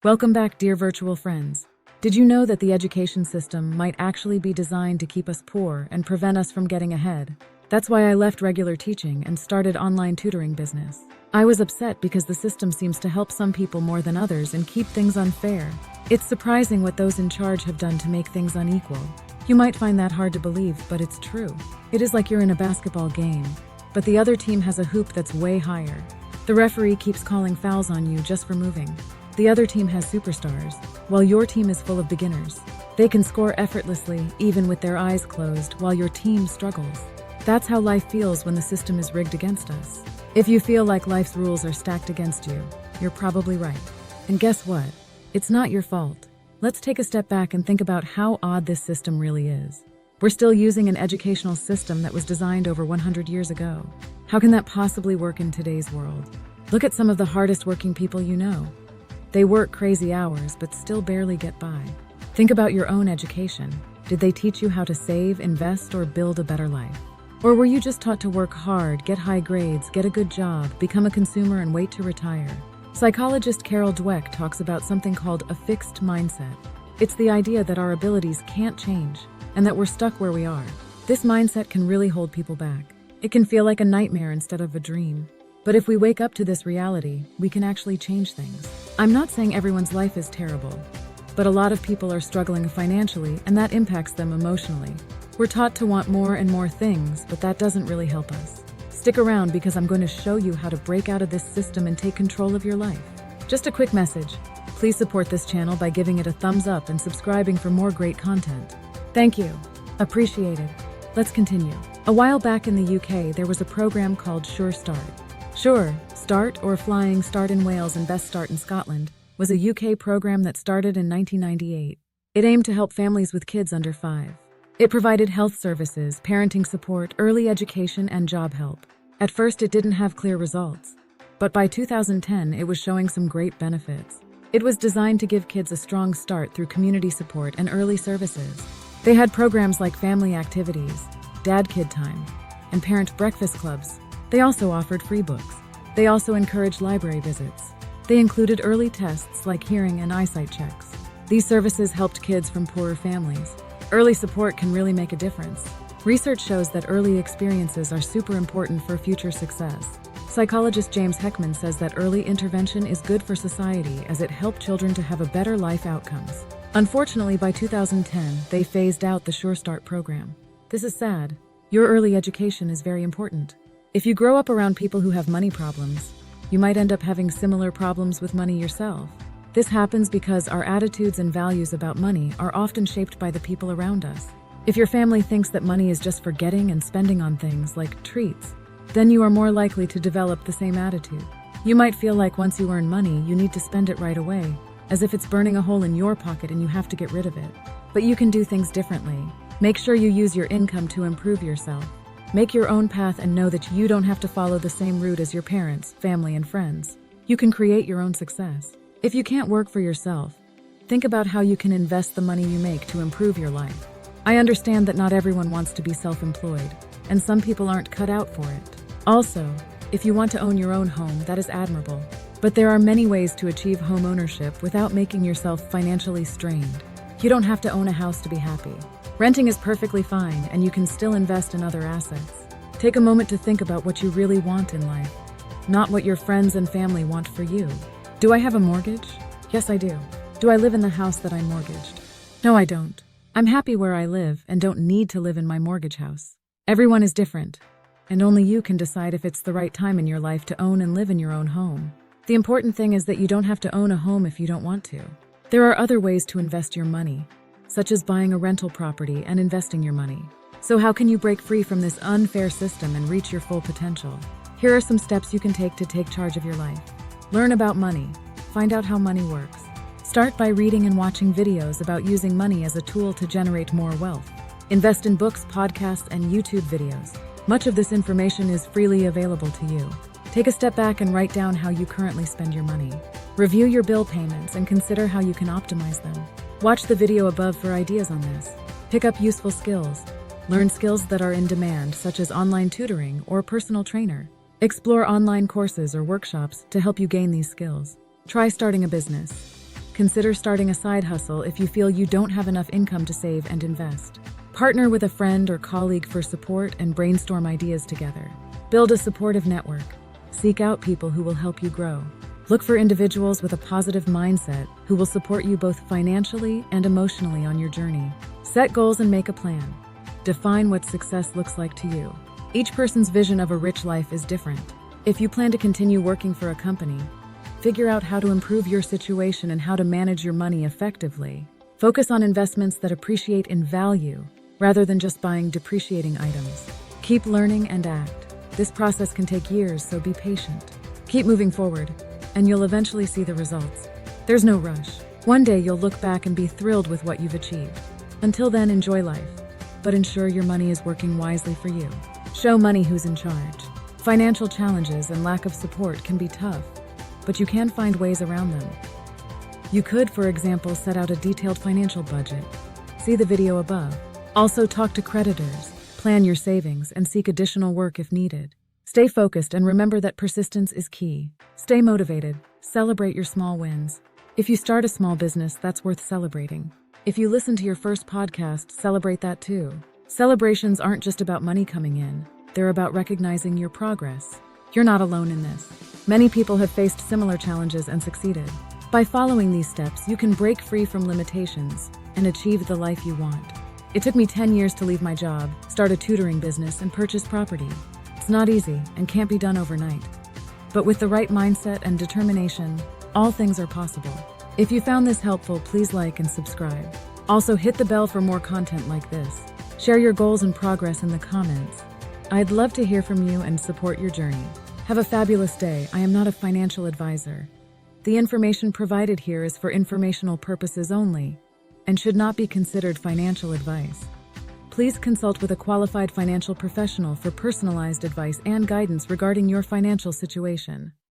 Welcome back, dear virtual friends. Did you know that the education system might actually be designed to keep us poor and prevent us from getting ahead? That's why I left regular teaching and started online tutoring business. I was upset because the system seems to help some people more than others and keep things unfair. It's surprising what those in charge have done to make things unequal. You might find that hard to believe, but it's true. It is like you're in a basketball game, but the other team has a hoop that's way higher. The referee keeps calling fouls on you just for moving. The other team has superstars, while your team is full of beginners. They can score effortlessly, even with their eyes closed, while your team struggles. That's how life feels when the system is rigged against us. If you feel like life's rules are stacked against you, you're probably right. And guess what? It's not your fault. Let's take a step back and think about how odd this system really is. We're still using an educational system that was designed over 100 years ago. How can that possibly work in today's world? Look at some of the hardest working people you know. They work crazy hours, but still barely get by. Think about your own education. Did they teach you how to save, invest, or build a better life? Or were you just taught to work hard, get high grades, get a good job, become a consumer, and wait to retire? Psychologist Carol Dweck talks about something called a fixed mindset. It's the idea that our abilities can't change, and that we're stuck where we are. This mindset can really hold people back. It can feel like a nightmare instead of a dream. But if we wake up to this reality, we can actually change things. I'm not saying everyone's life is terrible, but a lot of people are struggling financially, and that impacts them emotionally. We're taught to want more and more things, but that doesn't really help us. Stick around because I'm going to show you how to break out of this system and take control of your life. Just a quick message. Please support this channel by giving it a thumbs up and subscribing for more great content. Thank you. Appreciate it. Let's continue. A while back in the UK, there was a program called Sure Start. Sure Start, or Flying Start in Wales and Best Start in Scotland, was a UK program that started in 1998. It aimed to help families with kids under 5. It provided health services, parenting support, early education, and job help. At first, it didn't have clear results, but by 2010, it was showing some great benefits. It was designed to give kids a strong start through community support and early services. They had programs like family activities, dad-kid time, and parent breakfast clubs. They also offered free books. They also encouraged library visits. They included early tests like hearing and eyesight checks. These services helped kids from poorer families. Early support can really make a difference. Research shows that early experiences are super important for future success. Psychologist James Heckman says that early intervention is good for society as it helped children to have a better life outcomes. Unfortunately, by 2010, they phased out the Sure Start program. This is sad. Your early education is very important. If you grow up around people who have money problems, you might end up having similar problems with money yourself. This happens because our attitudes and values about money are often shaped by the people around us. If your family thinks that money is just for getting and spending on things like treats, then you are more likely to develop the same attitude. You might feel like once you earn money, you need to spend it right away, as if it's burning a hole in your pocket and you have to get rid of it. But you can do things differently. Make sure you use your income to improve yourself. Make your own path and know that you don't have to follow the same route as your parents, family, and friends. You can create your own success. If you can't work for yourself, think about how you can invest the money you make to improve your life. I understand that not everyone wants to be self-employed, and some people aren't cut out for it. Also, if you want to own your own home, that is admirable. But there are many ways to achieve home ownership without making yourself financially strained. You don't have to own a house to be happy. Renting is perfectly fine, and you can still invest in other assets. Take a moment to think about what you really want in life, not what your friends and family want for you. Do I have a mortgage? Yes, I do. Do I live in the house that I'm mortgaged? No, I don't. I'm happy where I live and don't need to live in my mortgage house. Everyone is different, and only you can decide if it's the right time in your life to own and live in your own home. The important thing is that you don't have to own a home if you don't want to. There are other ways to invest your money, such as buying a rental property and investing your money. So how can you break free from this unfair system and reach your full potential? Here are some steps you can take to take charge of your life. Learn about money. Find out how money works. Start by reading and watching videos about using money as a tool to generate more wealth. Invest in books, podcasts, and YouTube videos. Much of this information is freely available to you. Take a step back and write down how you currently spend your money. Review your bill payments and consider how you can optimize them. Watch the video above for ideas on this. Pick up useful skills. Learn skills that are in demand, such as online tutoring or a personal trainer. Explore online courses or workshops to help you gain these skills. Try starting a business. Consider starting a side hustle if you feel you don't have enough income to save and invest. Partner with a friend or colleague for support and brainstorm ideas together. Build a supportive network. Seek out people who will help you grow. Look for individuals with a positive mindset who will support you both financially and emotionally on your journey. Set goals and make a plan. Define what success looks like to you. Each person's vision of a rich life is different. If you plan to continue working for a company, figure out how to improve your situation and how to manage your money effectively. Focus on investments that appreciate in value rather than just buying depreciating items. Keep learning and act. This process can take years, so be patient. Keep moving forward, and you'll eventually see the results. There's no rush. One day you'll look back and be thrilled with what you've achieved. Until then, enjoy life, but ensure your money is working wisely for you. Show money who's in charge. Financial challenges and lack of support can be tough, but you can find ways around them. You could, for example, set out a detailed financial budget. See the video above. Also, talk to creditors, plan your savings, and seek additional work if needed. Stay focused and remember that persistence is key. Stay motivated. Celebrate your small wins. If you start a small business, that's worth celebrating. If you listen to your first podcast, celebrate that too. Celebrations aren't just about money coming in. They're about recognizing your progress. You're not alone in this. Many people have faced similar challenges and succeeded. By following these steps, you can break free from limitations and achieve the life you want. It took me 10 years to leave my job, start a tutoring business, and purchase property. It's not easy and can't be done overnight. But with the right mindset and determination, all things are possible. If you found this helpful, please like and subscribe. Also, hit the bell for more content like this. Share your goals and progress in the comments. I'd love to hear from you and support your journey. Have a fabulous day. I am not a financial advisor. The information provided here is for informational purposes only and should not be considered financial advice. Please consult with a qualified financial professional for personalized advice and guidance regarding your financial situation.